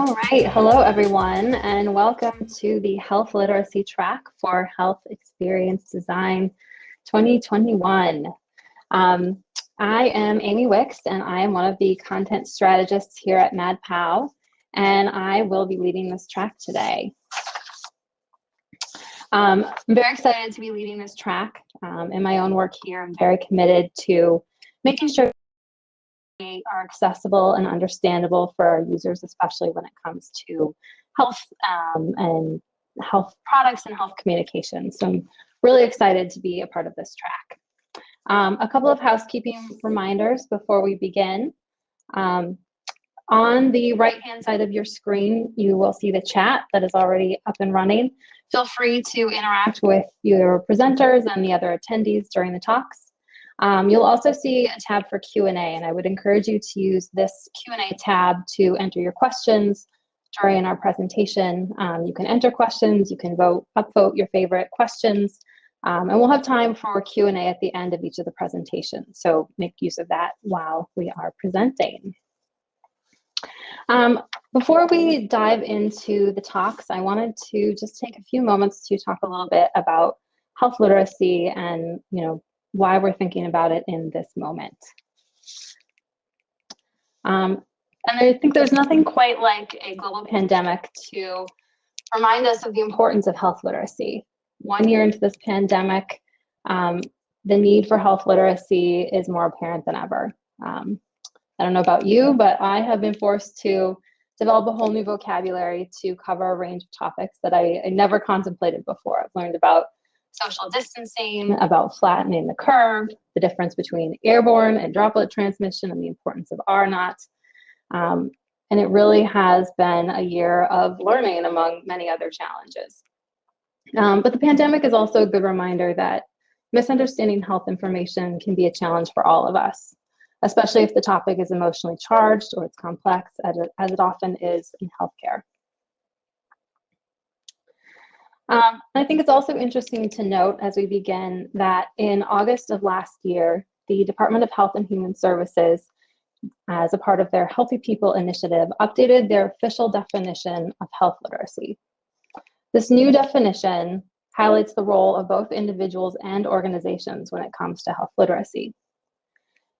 All right. Hello, everyone, and welcome to the Health Literacy track for Health Experience Design 2021. I am Amy Wicks, and I am one of the content strategists here at MadPow, and I will be leading this track today. I'm very excited to be leading this track. In my own work here, I'm very committed to making sure are accessible and understandable for our users, especially when it comes to health and health products and health communication. So I'm really excited to be a part of this track. A couple of housekeeping reminders before we begin. On the right-hand side of your screen, you will see the chat that is already up and running. Feel free to interact with your presenters and the other attendees during the talks. You'll also see a tab for Q&A, and I would encourage you to use this Q&A tab to enter your questions during our presentation. You can enter questions, you can upvote your favorite questions, and we'll have time for Q&A at the end of each of the presentations. So make use of that while we are presenting. Before we dive into the talks, I wanted to just take a few moments to talk a little bit about health literacy and, why we're thinking about it in this moment. And I think there's nothing quite like a global pandemic to remind us of the importance of health literacy. 1 year into this pandemic, the need for health literacy is more apparent than ever. I don't know about you, but I have been forced to develop a whole new vocabulary to cover a range of topics that I never contemplated before. I've learned about social distancing, about flattening the curve, the difference between airborne and droplet transmission, and the importance of R-naught. And it really has been a year of learning among many other challenges. But the pandemic is also a good reminder that misunderstanding health information can be a challenge for all of us, especially if the topic is emotionally charged or it's complex, as it often is in healthcare. I think it's also interesting to note as we begin that in August of last year, the Department of Health and Human Services, as a part of their Healthy People initiative, updated their official definition of health literacy. This new definition highlights the role of both individuals and organizations when it comes to health literacy.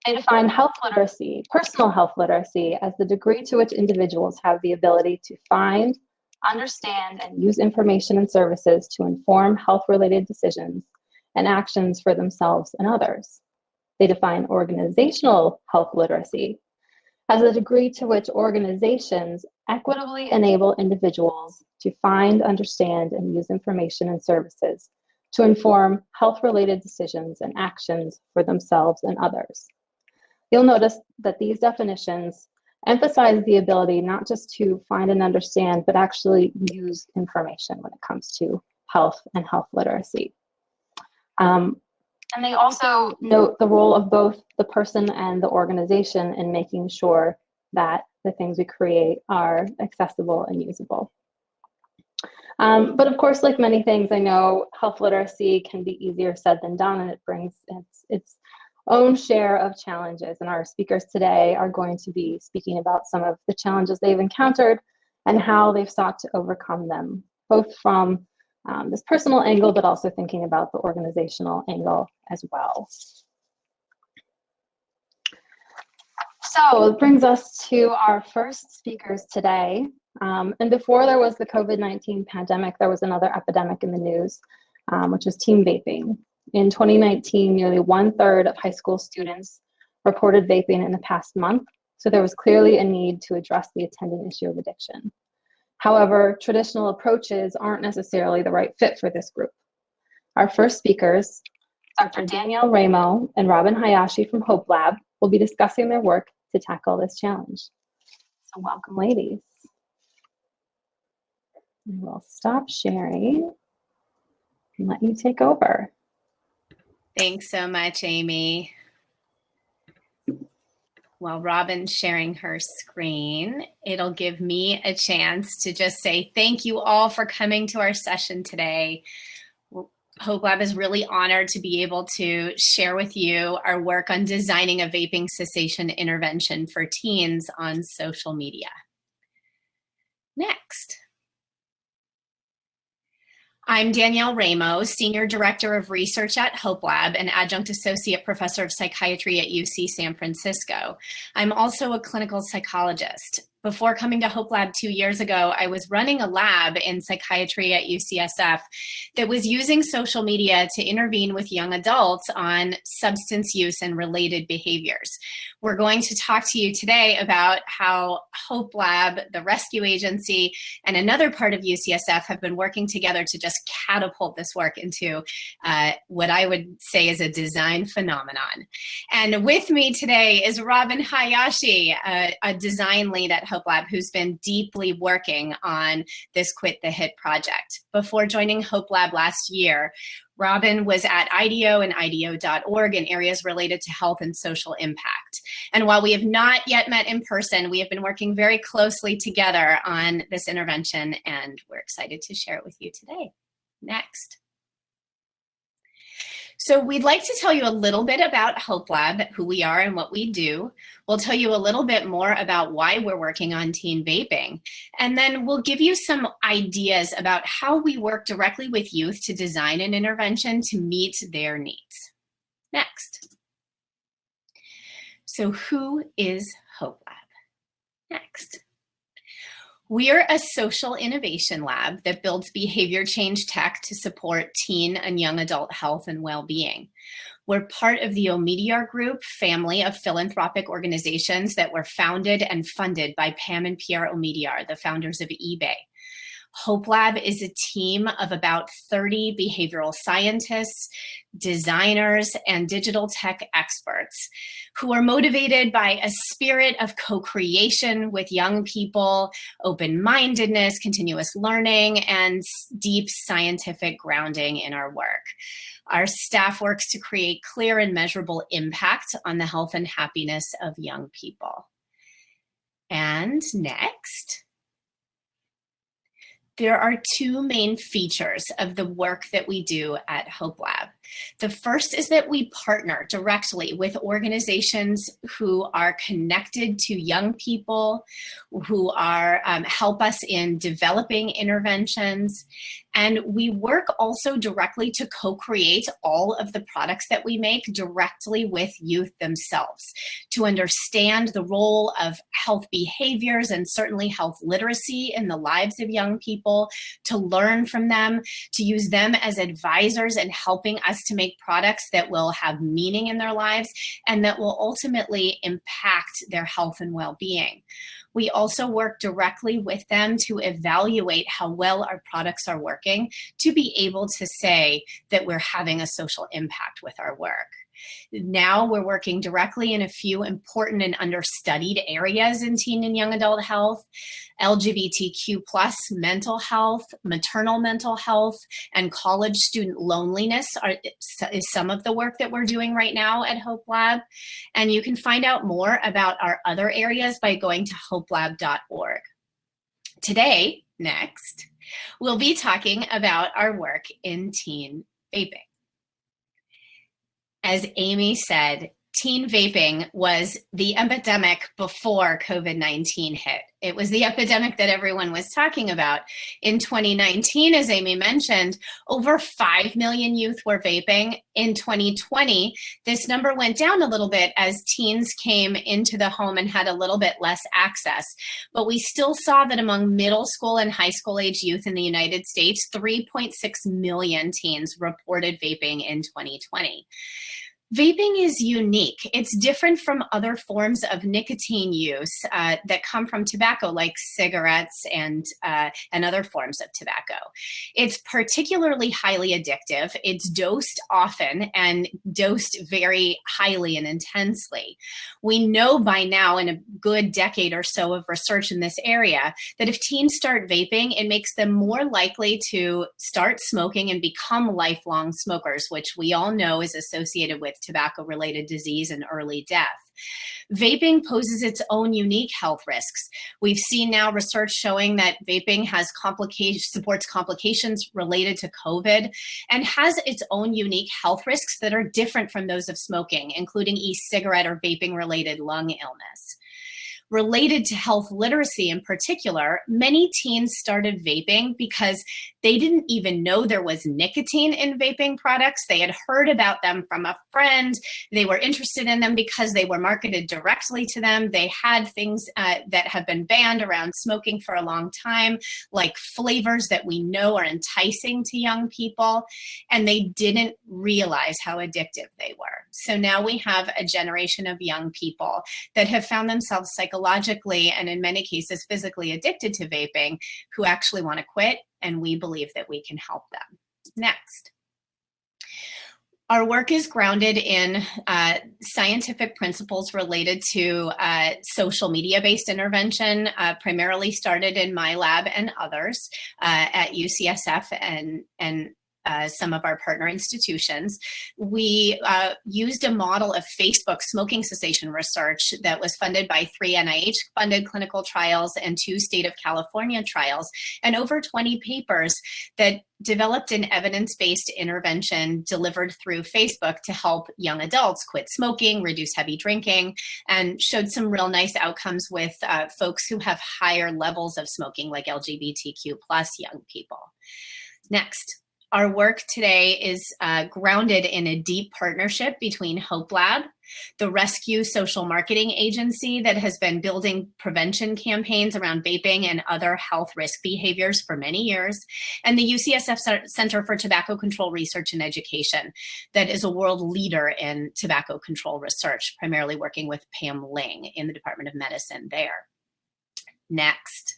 They define health literacy, personal health literacy, as the degree to which individuals have the ability to find, understand, and use information and services to inform health-related decisions and actions for themselves and others. They define organizational health literacy as the degree to which organizations equitably enable individuals to find, understand, and use information and services to inform health-related decisions and actions for themselves and others. You'll notice that these definitions emphasize the ability not just to find and understand, but actually use information when it comes to health and health literacy. And they also note the role of both the person and the organization in making sure that the things we create are accessible and usable. But of course, like many things, I know health literacy can be easier said than done, and it brings its own share of challenges. And our speakers today are going to be speaking about some of the challenges they've encountered and how they've sought to overcome them, both from this personal angle, but also thinking about the organizational angle as well. So it brings us to our first speakers today. And before there was the COVID-19 pandemic, there was another epidemic in the news, which was teen vaping. In 2019, nearly 1/3 of high school students reported vaping in the past month, so there was clearly a need to address the attendant issue of addiction. However, traditional approaches aren't necessarily the right fit for this group. Our first speakers, Dr. Danielle Ramo and Robin Hayashi from Hopelab, will be discussing their work to tackle this challenge. So welcome, ladies. And we'll stop sharing and let you take over. Thanks so much, Amy. While Robin's sharing her screen, it'll give me a chance to just say thank you all for coming to our session today. Hopelab is really honored to be able to share with you our work on designing a vaping cessation intervention for teens on social media. Next. I'm Danielle Ramo, Senior Director of Research at Hopelab and Adjunct Associate Professor of Psychiatry at UC San Francisco. I'm also a clinical psychologist. Before coming to Hopelab 2 years ago, I was running a lab in psychiatry at UCSF that was using social media to intervene with young adults on substance use and related behaviors. We're going to talk to you today about how Hopelab, the rescue agency, and another part of UCSF have been working together to just catapult this work into what I would say is a design phenomenon. And with me today is Robin Hayashi, a design lead at Hopelab, who's been deeply working on this Quit the Hit project. Before joining Hopelab last year, Robin was at IDEO and IDEO.org in areas related to health and social impact. And while we have not yet met in person, we have been working very closely together on this intervention, and we're excited to share it with you today. Next. So we'd like to tell you a little bit about Hopelab, who we are and what we do. We'll tell you a little bit more about why we're working on teen vaping. And then we'll give you some ideas about how we work directly with youth to design an intervention to meet their needs. Next. So who is Hopelab? Next. We're a social innovation lab that builds behavior change tech to support teen and young adult health and well-being. We're part of the Omidyar Group family of philanthropic organizations that were founded and funded by Pam and Pierre Omidyar, the founders of eBay. Hopelab is a team of about 30 behavioral scientists, designers, and digital tech experts who are motivated by a spirit of co-creation with young people, open-mindedness, continuous learning, and deep scientific grounding in our work. Our staff works to create clear and measurable impact on the health and happiness of young people. And next. There are two main features of the work that we do at Hopelab. The first is that we partner directly with organizations who are connected to young people, who are help us in developing interventions. And we work also directly to co-create all of the products that we make directly with youth themselves to understand the role of health behaviors and certainly health literacy in the lives of young people, to learn from them, to use them as advisors and helping us to make products that will have meaning in their lives and that will ultimately impact their health and well-being. We also work directly with them to evaluate how well our products are working to be able to say that we're having a social impact with our work. Now we're working directly in a few important and understudied areas in teen and young adult health. LGBTQ+ mental health, maternal mental health, and college student loneliness is some of the work that we're doing right now at Hopelab. And you can find out more about our other areas by going to hopelab.org. Today, next, we'll be talking about our work in teen vaping. As Amy said, teen vaping was the epidemic before COVID-19 hit. It was the epidemic that everyone was talking about. In 2019, as Amy mentioned, over 5 million youth were vaping. In 2020, this number went down a little bit as teens came into the home and had a little bit less access. But we still saw that among middle school and high school age youth in the United States, 3.6 million teens reported vaping in 2020. Vaping is unique. It's different from other forms of nicotine use that come from tobacco, like cigarettes and other forms of tobacco. It's particularly highly addictive. It's dosed often and dosed very highly and intensely. We know by now, in a good decade or so of research in this area, that if teens start vaping, it makes them more likely to start smoking and become lifelong smokers, which we all know is associated with tobacco-related disease and early death. Vaping poses its own unique health risks. We've seen now research showing that vaping has supports complications related to COVID and has its own unique health risks that are different from those of smoking, including e-cigarette or vaping-related lung illness. Related to health literacy in particular, many teens started vaping because they didn't even know there was nicotine in vaping products. They had heard about them from a friend. They were interested in them because they were marketed directly to them. They had things that have been banned around smoking for a long time, like flavors that we know are enticing to young people, and they didn't realize how addictive they were. So now we have a generation of young people that have found themselves psychologically and in many cases physically addicted to vaping, who actually want to quit, and we believe that we can help them. Next. Our work is grounded in scientific principles related to social media-based intervention, primarily started in my lab and others at UCSF and some of our partner institutions. We used a model of Facebook smoking cessation research that was funded by 3 NIH-funded clinical trials and 2 state of California trials, and over 20 papers that developed an evidence-based intervention delivered through Facebook to help young adults quit smoking, reduce heavy drinking, and showed some real nice outcomes with folks who have higher levels of smoking, like LGBTQ+ young people. Next. Our work today is grounded in a deep partnership between Hopelab, the Rescue social marketing agency that has been building prevention campaigns around vaping and other health risk behaviors for many years, and the UCSF Center for Tobacco Control Research and Education that is a world leader in tobacco control research, primarily working with Pam Ling in the Department of Medicine there. Next.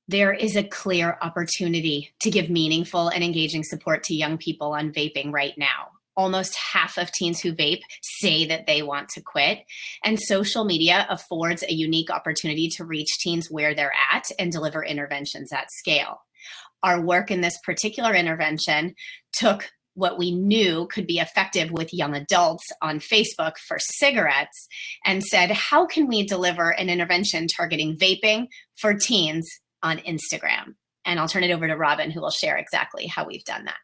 There is a clear opportunity to give meaningful and engaging support to young people on vaping right now. Almost half of teens who vape say that they want to quit, and social media affords a unique opportunity to reach teens where they're at and deliver interventions at scale. Our work in this particular intervention took what we knew could be effective with young adults on Facebook for cigarettes and said, how can we deliver an intervention targeting vaping for teens on Instagram? And I'll turn it over to Robin, who will share exactly how we've done that.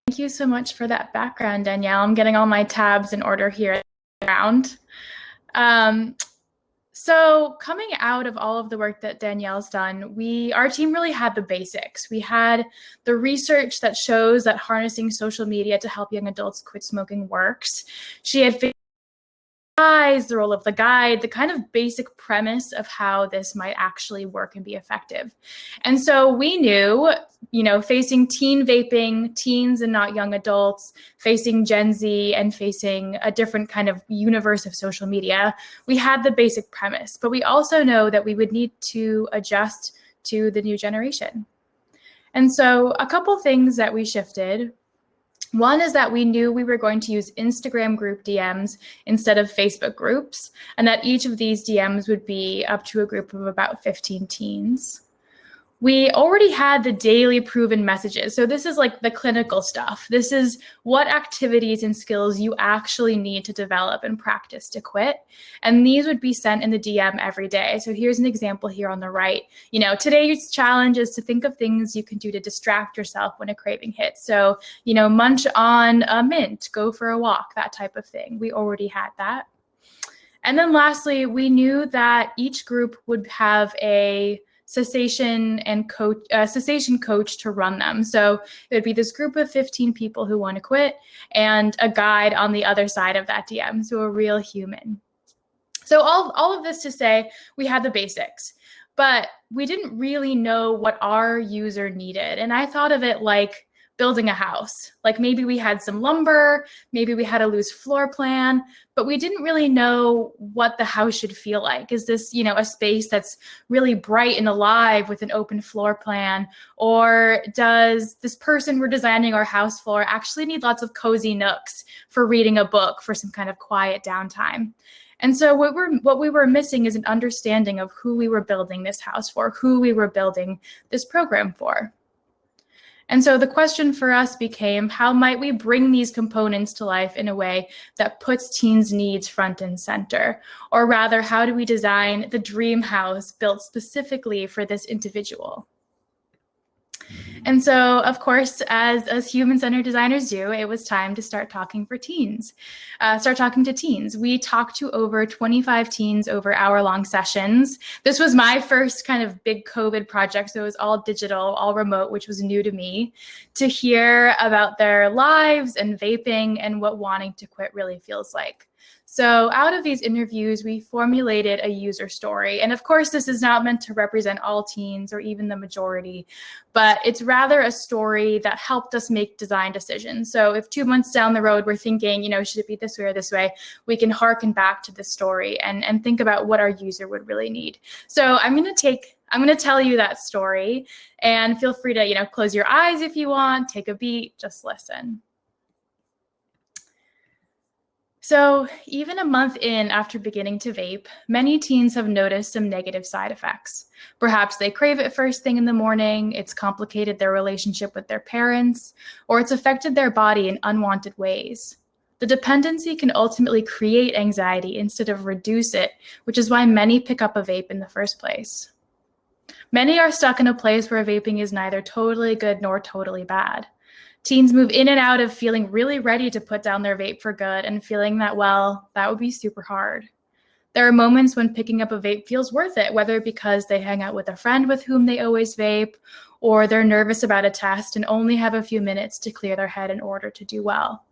Thank you so much for that background, Danielle. I'm getting all my tabs in order here around. So coming out of all of the work that Danielle's done, our team really had the basics. We had the research that shows that harnessing social media to help young adults quit smoking works. She had the role of the guide, the kind of basic premise of how this might actually work and be effective. And so we knew, facing teen vaping, teens and not young adults, facing Gen Z and facing a different kind of universe of social media, we had the basic premise, but we also know that we would need to adjust to the new generation. And so a couple things that we shifted. One is that we knew we were going to use Instagram group DMs instead of Facebook groups, and that each of these DMs would be up to a group of about 15 teens. We already had the daily proven messages. So this is like the clinical stuff. This is what activities and skills you actually need to develop and practice to quit. And these would be sent in the DM every day. So here's an example here on the right. Today's challenge is to think of things you can do to distract yourself when a craving hits. So, munch on a mint, go for a walk, that type of thing. We already had that. And then lastly, we knew that each group would have a cessation coach to run them. So it would be this group of 15 people who want to quit and a guide on the other side of that DM, so a real human. So all of this to say, we had the basics, but we didn't really know what our user needed. And I thought of it like building a house. Like maybe we had some lumber, maybe we had a loose floor plan, but we didn't really know what the house should feel like. Is this, a space that's really bright and alive with an open floor plan? Or does this person we're designing our house for actually need lots of cozy nooks for reading a book for some kind of quiet downtime? And so what we were missing is an understanding of who we were building this house for, who we were building this program for. And so the question for us became, how might we bring these components to life in a way that puts teens' needs front and center? Or rather, how do we design the dream house built specifically for this individual? And so, of course, as human-centered designers do, it was time to start talking to teens. We talked to over 25 teens over hour-long sessions. This was my first kind of big COVID project, so it was all digital, all remote, which was new to me, to hear about their lives and vaping and what wanting to quit really feels like. So out of these interviews, we formulated a user story. And of course, this is not meant to represent all teens or even the majority, but it's rather a story that helped us make design decisions. So if 2 months down the road, we're thinking, should it be this way or this way, we can hearken back to this story and think about what our user would really need. So I'm going to tell you that story, and feel free to, close your eyes if you want, take a beat, just listen. So even a month in after beginning to vape, many teens have noticed some negative side effects. Perhaps they crave it first thing in the morning, it's complicated their relationship with their parents, or it's affected their body in unwanted ways. The dependency can ultimately create anxiety instead of reduce it, which is why many pick up a vape in the first place. Many are stuck in a place where vaping is neither totally good nor totally bad. Teens move in and out of feeling really ready to put down their vape for good and feeling that, well, that would be super hard. There are moments when picking up a vape feels worth it, whether because they hang out with a friend with whom they always vape, or they're nervous about a test and only have a few minutes to clear their head in order to do well.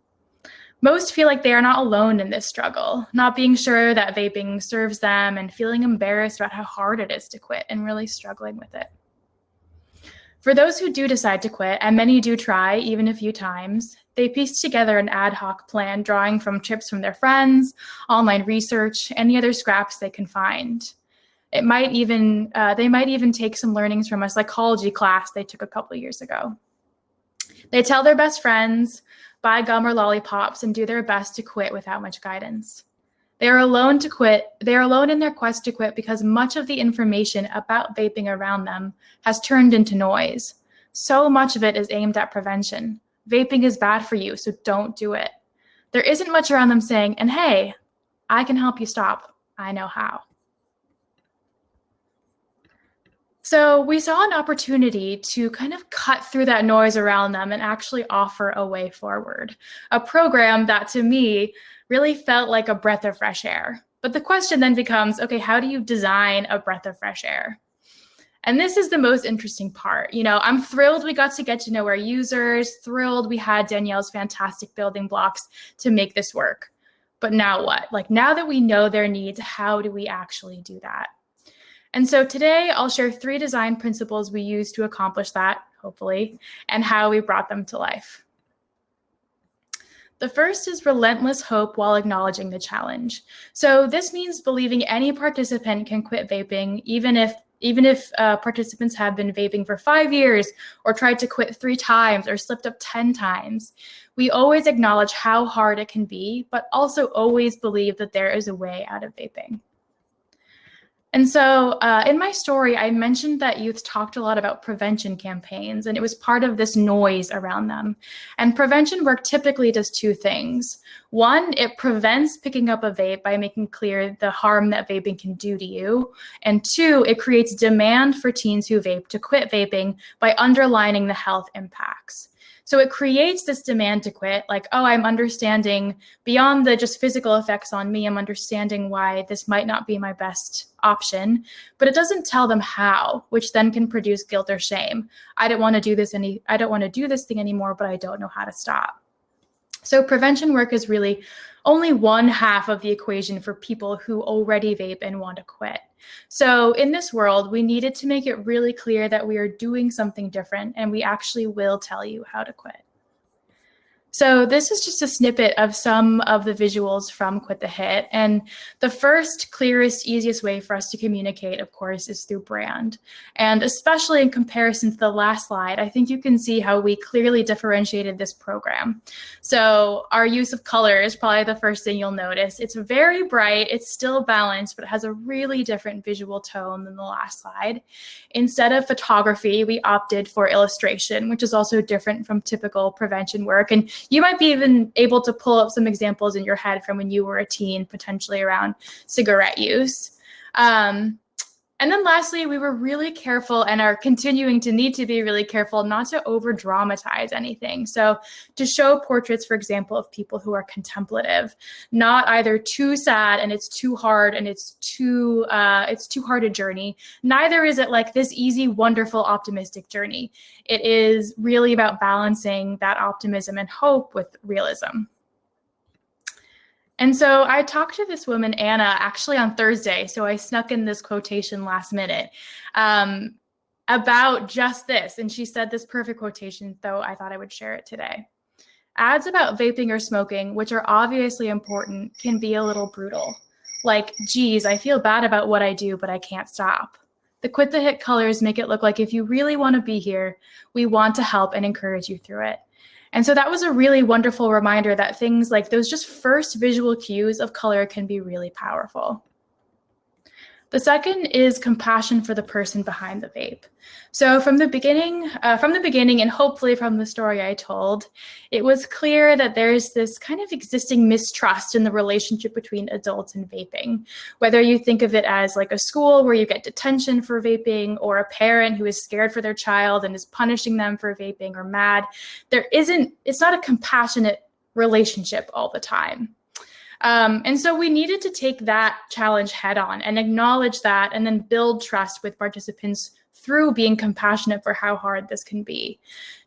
Most feel like they are not alone in this struggle, not being sure that vaping serves them and feeling embarrassed about how hard it is to quit and really struggling with it. For those who do decide to quit, and many do try, even a few times, they piece together an ad hoc plan drawing from tips from their friends, online research, and the other scraps they can find. They might even take some learnings from a psychology class they took a couple of years ago. They tell their best friends, buy gum or lollipops, and do their best to quit without much guidance. They are alone to quit. They are alone in their quest to quit because much of the information about vaping around them has turned into noise. So much of it is aimed at prevention. Vaping is bad for you, so don't do it. There isn't much around them saying, and hey, I can help you stop. I know how. So we saw an opportunity to kind of cut through that noise around them and actually offer a way forward. A program that to me really felt like a breath of fresh air. But the question then becomes, okay, how do you design a breath of fresh air? And this is the most interesting part. I'm thrilled we got to know our users, thrilled we had Danielle's fantastic building blocks to make this work. But now what? Now that we know their needs, how do we actually do that? And so today I'll share 3 design principles we use to accomplish that, hopefully, and how we brought them to life. The first is relentless hope while acknowledging the challenge. So this means believing any participant can quit vaping, even if participants have been vaping for 5 years or tried to quit 3 times or slipped up 10 times. We always acknowledge how hard it can be, but also always believe that there is a way out of vaping. And so in my story, I mentioned that youth talked a lot about prevention campaigns, and it was part of this noise around them. And prevention work typically does 2 things. 1, it prevents picking up a vape by making clear the harm that vaping can do to you. And 2, it creates demand for teens who vape to quit vaping by underlining the health impacts. So it creates this demand to quit, like, oh, I'm understanding beyond the just physical effects on me, I'm understanding why this might not be my best option, but it doesn't tell them how, which then can produce guilt or shame. I don't want to do this thing anymore, but I don't know how to stop. So prevention work is really only one half of the equation for people who already vape and want to quit. So in this world, we needed to make it really clear that we are doing something different, and we actually will tell you how to quit. So this is just a snippet of some of the visuals from Quit the Hit. And the first, clearest, easiest way for us to communicate, of course, is through brand. And especially in comparison to the last slide, I think you can see how we clearly differentiated this program. So our use of color is probably the first thing you'll notice. It's very bright, it's still balanced, but it has a really different visual tone than the last slide. Instead of photography, we opted for illustration, which is also different from typical prevention work. And you might be even able to pull up some examples in your head from when you were a teen, potentially around cigarette use. And then lastly, we were really careful and are continuing to need to be really careful not to over dramatize anything. So to show portraits, for example, of people who are contemplative, not either too sad and it's too hard and it's too hard a journey. Neither is it like this easy, wonderful, optimistic journey. It is really about balancing that optimism and hope with realism. And so I talked to this woman, Anna, actually on Thursday. So I snuck in this quotation last minute about just this. And she said this perfect quotation, though I thought I would share it today. Ads about vaping or smoking, which are obviously important, can be a little brutal. Like, geez, I feel bad about what I do, but I can't stop. The Quit the Hit colors make it look like if you really want to be here, we want to help and encourage you through it. And so that was a really wonderful reminder that things like those just first visual cues of color can be really powerful. The second is compassion for the person behind the vape. So from the beginning, and hopefully from the story I told, it was clear that there's this kind of existing mistrust in the relationship between adults and vaping. Whether you think of it as like a school where you get detention for vaping, or a parent who is scared for their child and is punishing them for vaping, or mad, it's not a compassionate relationship all the time. And so we needed to take that challenge head on and acknowledge that, and then build trust with participants through being compassionate for how hard this can be.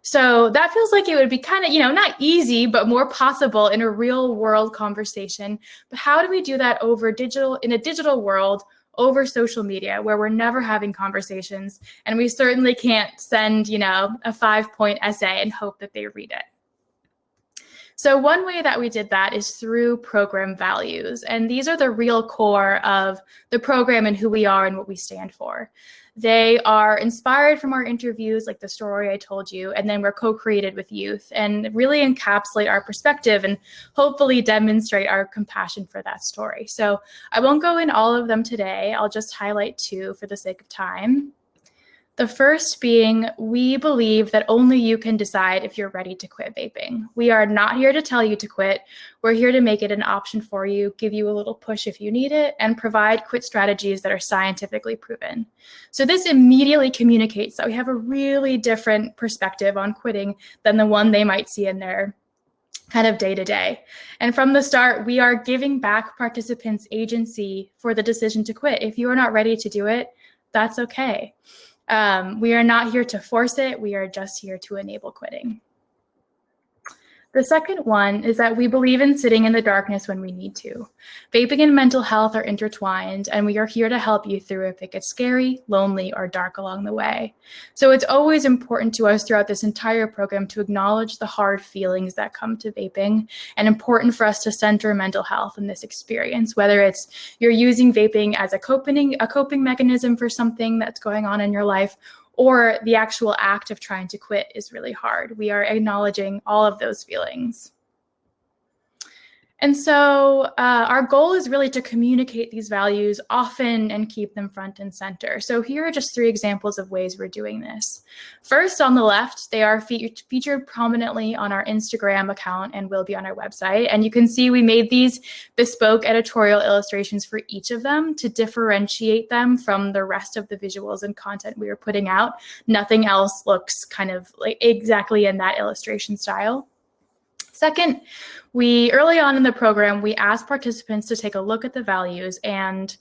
So that feels like it would be kind of, not easy, but more possible in a real world conversation. But how do we do that in a digital world, over social media, where we're never having conversations, and we certainly can't send, a 5-point essay and hope that they read it. So one way that we did that is through program values. And these are the real core of the program and who we are and what we stand for. They are inspired from our interviews, like the story I told you, and then were co-created with youth and really encapsulate our perspective and hopefully demonstrate our compassion for that story. So I won't go in all of them today. I'll just highlight 2 for the sake of time. The first being, we believe that only you can decide if you're ready to quit vaping. We are not here to tell you to quit. We're here to make it an option for you, give you a little push if you need it, and provide quit strategies that are scientifically proven. So this immediately communicates that we have a really different perspective on quitting than the one they might see in their kind of day-to-day. And from the start, we are giving back participants agency for the decision to quit. If you are not ready to do it, that's okay. We are not here to force it. We are just here to enable quitting. The second one is that we believe in sitting in the darkness when we need to. Vaping and mental health are intertwined, and we are here to help you through if it gets scary, lonely, or dark along the way. So it's always important to us throughout this entire program to acknowledge the hard feelings that come to vaping, and important for us to center mental health in this experience, whether it's you're using vaping as a coping mechanism for something that's going on in your life, or the actual act of trying to quit is really hard. We are acknowledging all of those feelings. And so our goal is really to communicate these values often and keep them front and center. So here are just 3 examples of ways we're doing this. First, on the left, they are featured prominently on our Instagram account and will be on our website. And you can see we made these bespoke editorial illustrations for each of them to differentiate them from the rest of the visuals and content we were putting out. Nothing else looks kind of like exactly in that illustration style. Second, early on in the program, we asked participants to take a look at the values and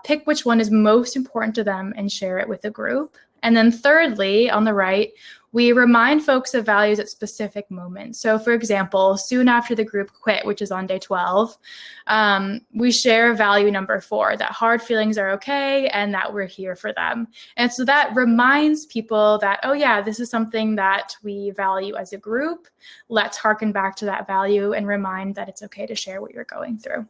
pick which one is most important to them and share it with the group. And then thirdly, on the right, we remind folks of values at specific moments. So for example, soon after the group quit, which is on day 12, we share value number 4, that hard feelings are okay and that we're here for them. And so that reminds people that, oh yeah, this is something that we value as a group. Let's harken back to that value and remind that it's okay to share what you're going through.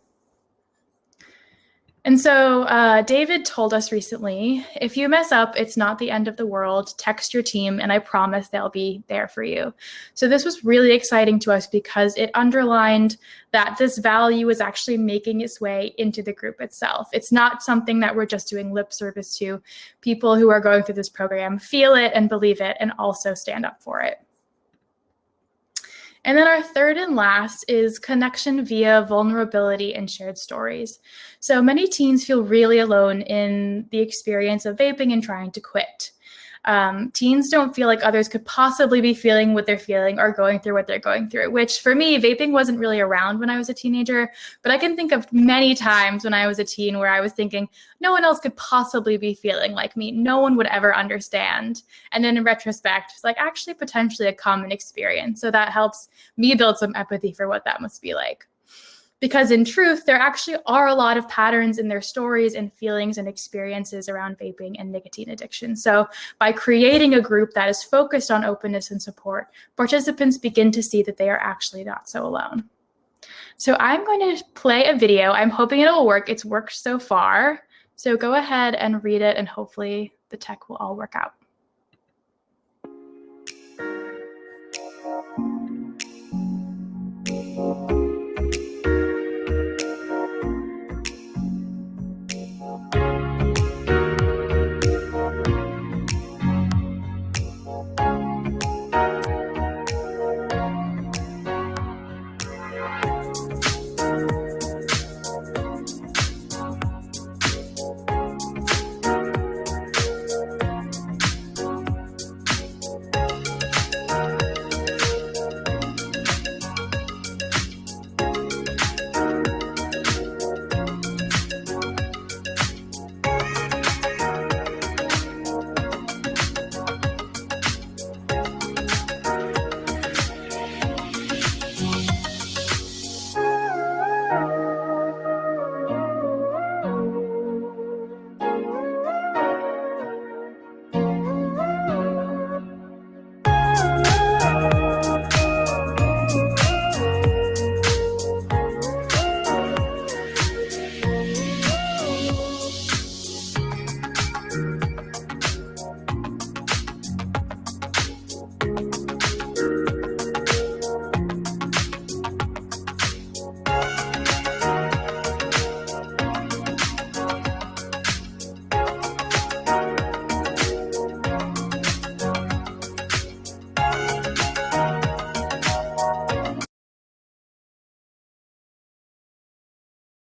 And so David told us recently, if you mess up, it's not the end of the world. Text your team, and I promise they'll be there for you. So this was really exciting to us because it underlined that this value is actually making its way into the group itself. It's not something that we're just doing lip service to. People who are going through this program feel it and believe it and also stand up for it. And then our third and last is connection via vulnerability and shared stories. So many teens feel really alone in the experience of vaping and trying to quit. Teens don't feel like others could possibly be feeling what they're feeling or going through what they're going through, which for me, vaping wasn't really around when I was a teenager, but I can think of many times when I was a teen where I was thinking, no one else could possibly be feeling like me. No one would ever understand. And then in retrospect, it's like actually potentially a common experience. So that helps me build some empathy for what that must be like. Because in truth, there actually are a lot of patterns in their stories and feelings and experiences around vaping and nicotine addiction. So by creating a group that is focused on openness and support, participants begin to see that they are actually not so alone. So I'm going to play a video. I'm hoping it'll work. It's worked so far. So go ahead and read it, and hopefully the tech will all work out.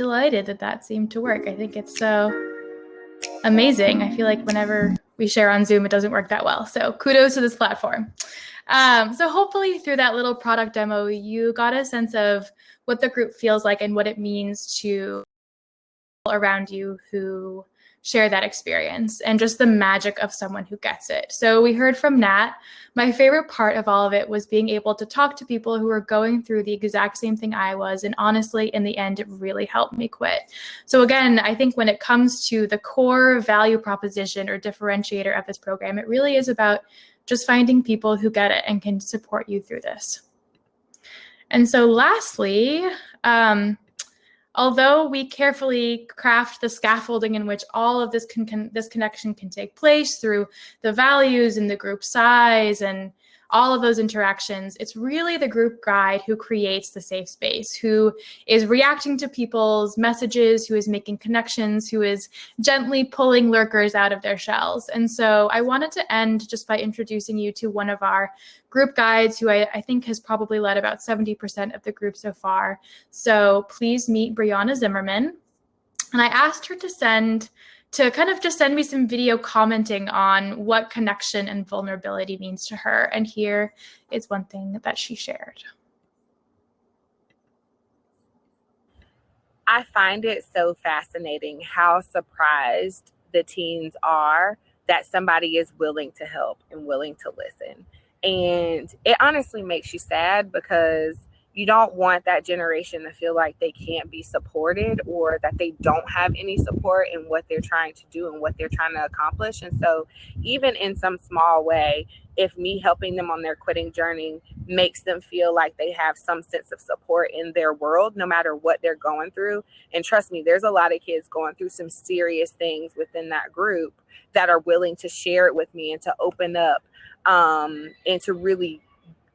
Delighted that that seemed to work. I think it's so amazing. I feel like whenever we share on Zoom, it doesn't work that well. So kudos to this platform. So hopefully through that little product demo, you got a sense of what the group feels like and what it means to people around you who share that experience and just the magic of someone who gets it. So we heard from Nat. My favorite part of all of it was being able to talk to people who were going through the exact same thing I was. And honestly, in the end, it really helped me quit. So again, I think when it comes to the core value proposition or differentiator of this program, it really is about just finding people who get it and can support you through this. And so lastly, although we carefully craft the scaffolding in which all of this connection can take place through the values and the group size and all of those interactions, it's really the group guide who creates the safe space, who is reacting to people's messages, who is making connections, who is gently pulling lurkers out of their shells. And so I wanted to end just by introducing you to one of our group guides who I think has probably led about 70% of the group so far. So please meet Brianna Zimmerman. And I asked her to send me some video commenting on what connection and vulnerability means to her. And here is one thing that she shared. I find it so fascinating how surprised the teens are that somebody is willing to help and willing to listen. And it honestly makes you sad because you don't want that generation to feel like they can't be supported or that they don't have any support in what they're trying to do and what they're trying to accomplish. And so even in some small way, if me helping them on their quitting journey makes them feel like they have some sense of support in their world, no matter what they're going through. And trust me, there's a lot of kids going through some serious things within that group that are willing to share it with me and to open up and to really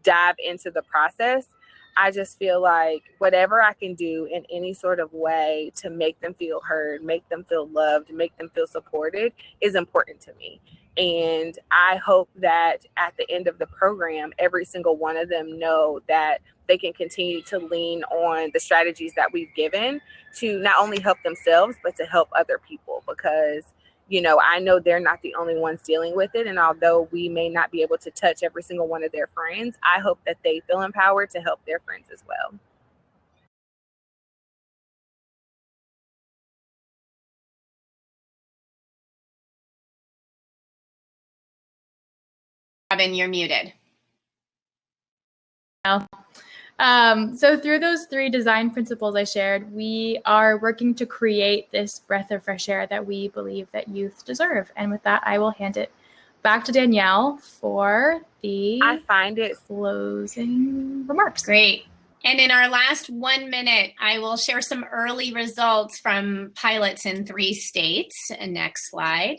dive into the process. I just feel like whatever I can do in any sort of way to make them feel heard, make them feel loved, make them feel supported is important to me. And I hope that at the end of the program, every single one of them know that they can continue to lean on the strategies that we've given to not only help themselves, but to help other people. Because, you know, I know they're not the only ones dealing with it. And although we may not be able to touch every single one of their friends, I hope that they feel empowered to help their friends as well. Robin, you're muted. So through those 3 design principles I shared, we are working to create this breath of fresh air that we believe that youth deserve. And with that, I will hand it back to Danielle for the closing remarks. Great. And in our last 1 minute, I will share some early results from pilots in 3 states. And next slide.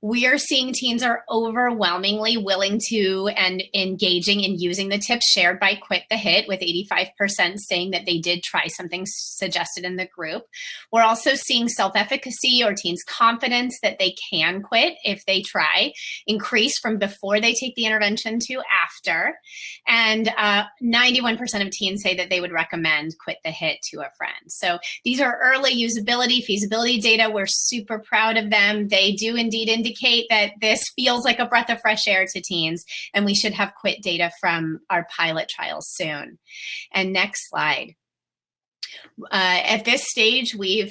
We are seeing teens are overwhelmingly willing to and engaging in using the tips shared by Quit the Hit, with 85% saying that they did try something suggested in the group. We're also seeing self-efficacy, or teens' confidence that they can quit if they try, increase from before they take the intervention to after. And 91% of teens say that they would recommend Quit the Hit to a friend. So these are early usability, feasibility data. We're super proud of them. They do indeed indicate that this feels like a breath of fresh air to teens, and we should have quit data from our pilot trials soon. And next slide. At this stage, we're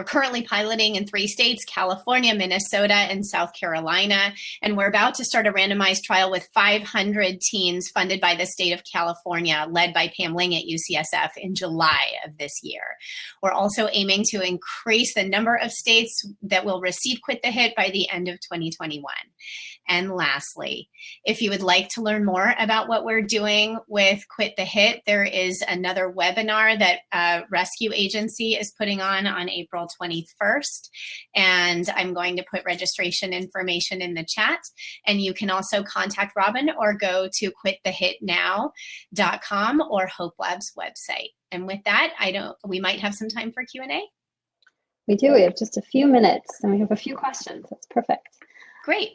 currently piloting in 3 states, California, Minnesota, and South Carolina. And we're about to start a randomized trial with 500 teens funded by the state of California, led by Pam Ling at UCSF in July of this year. We're also aiming to increase the number of states that will receive Quit the Hit by the end of 2021. And lastly, if you would like to learn more about what we're doing with Quit the Hit, there is another webinar that Rescue Agency is putting on April 21st. And I'm going to put registration information in the chat. And you can also contact Robin or go to quitthehitnow.com or Hopelab's website. And with that, we might have some time for Q&A. We do. We have just a few minutes and we have a few questions. That's perfect. Great.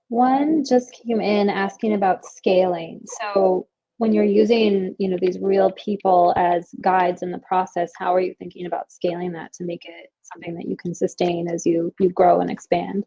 One just came in asking about scaling. So when you're using, these real people as guides in the process, how are you thinking about scaling that to make it something that you can sustain as you grow and expand?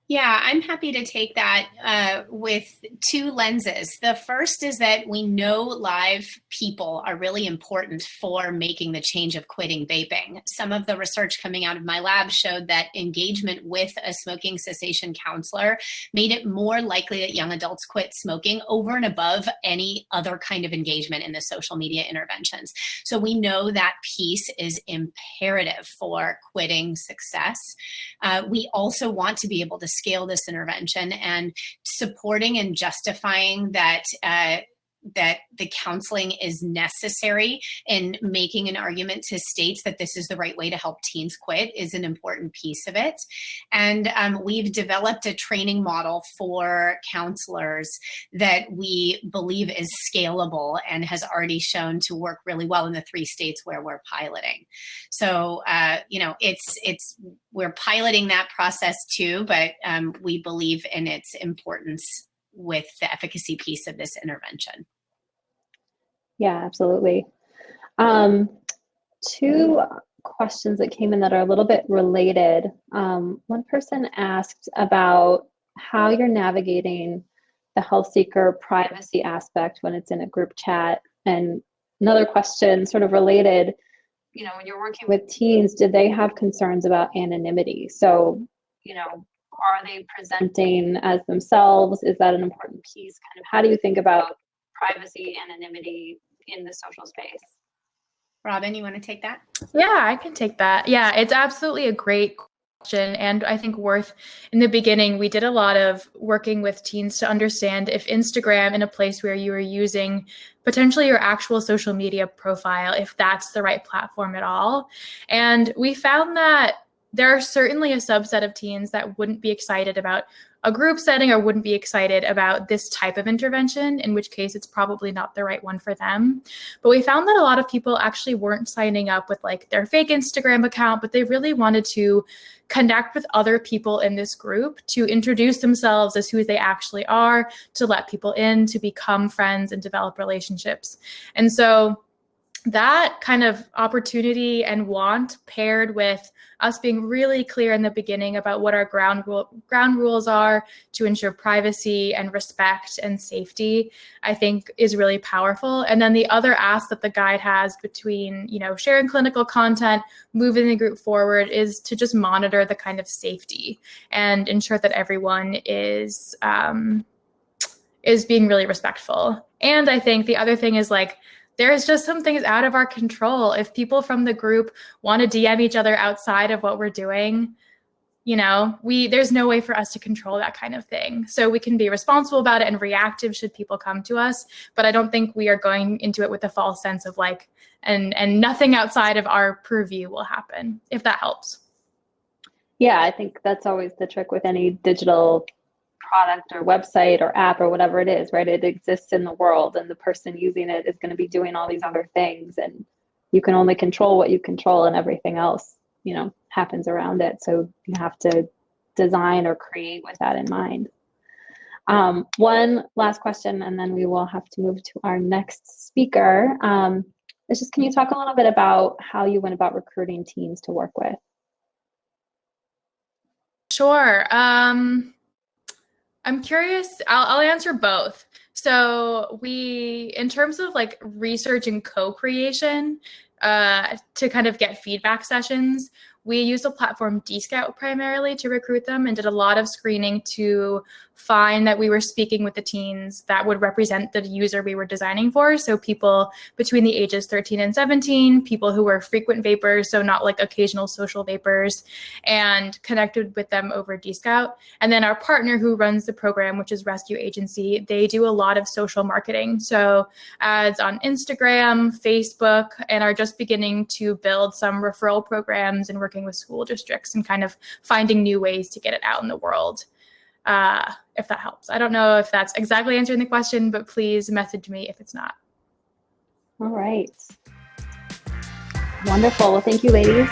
Yeah, I'm happy to take that with 2 lenses. The first is that we know live people are really important for making the change of quitting vaping. Some of the research coming out of my lab showed that engagement with a smoking cessation counselor made it more likely that young adults quit smoking over and above any other kind of engagement in the social media interventions. So we know that piece is imperative for quitting success. We also want to be able to scale this intervention, and supporting and justifying that that the counseling is necessary and making an argument to states that this is the right way to help teens quit is an important piece of it. And we've developed a training model for counselors that we believe is scalable and has already shown to work really well in the 3 states where we're piloting. So, we're piloting that process too, but we believe in its importance with the efficacy piece of this intervention. Yeah, absolutely. 2 questions that came in that are a little bit related. One person asked about how you're navigating the health seeker privacy aspect when it's in a group chat. And another question sort of related, when you're working with teens, did they have concerns about anonymity? So, are they presenting as themselves? Is that an important piece? Kind of how do you think about privacy, anonymity in the social space? Robin, you want to take that? Yeah, I can take that. Yeah, it's absolutely a great question. And I think in the beginning, we did a lot of working with teens to understand if Instagram, in a place where you are using potentially your actual social media profile, if that's the right platform at all. And we found that there are certainly a subset of teens that wouldn't be excited about a group setting or wouldn't be excited about this type of intervention, in which case it's probably not the right one for them. But we found that a lot of people actually weren't signing up with like their fake Instagram account, but they really wanted to connect with other people in this group, to introduce themselves as who they actually are, to let people in, to become friends and develop relationships. And so that kind of opportunity and want, paired with us being really clear in the beginning about what our ground rules are to ensure privacy and respect and safety, I think is really powerful. And then the other ask that the guide has between, sharing clinical content, moving the group forward, is to just monitor the kind of safety and ensure that everyone is being really respectful. And I think the other thing is like, there's just some things out of our control. If people from the group want to DM each other outside of what we're doing, there's no way for us to control that kind of thing. So we can be responsible about it and reactive should people come to us. But I don't think we are going into it with a false sense of like, and nothing outside of our purview will happen, if that helps. Yeah, I think that's always the trick with any digital product or website or app or whatever it is, right? It exists in the world, and the person using it is going to be doing all these other things, and you can only control what you control, and everything else, happens around it. So you have to design or create with that in mind. One last question, and then we will have to move to our next speaker. It's just, can you talk a little bit about how you went about recruiting teams to work with? Sure. I'm curious, I'll answer both. So in terms of like research and co-creation, to kind of get feedback sessions, we used a platform, Dscout, primarily to recruit them, and did a lot of screening to find that we were speaking with the teens that would represent the user we were designing for. So people between the ages 13 and 17, people who were frequent vapers, so not like occasional social vapers, and connected with them over Dscout. And then our partner who runs the program, which is Rescue Agency, they do a lot of social marketing. So ads on Instagram, Facebook, and are just beginning to build some referral programs and working with school districts and kind of finding new ways to get it out in the world. If that helps. I don't know if that's exactly answering the question, but please message me if it's not. All right. Wonderful. Well, thank you, ladies.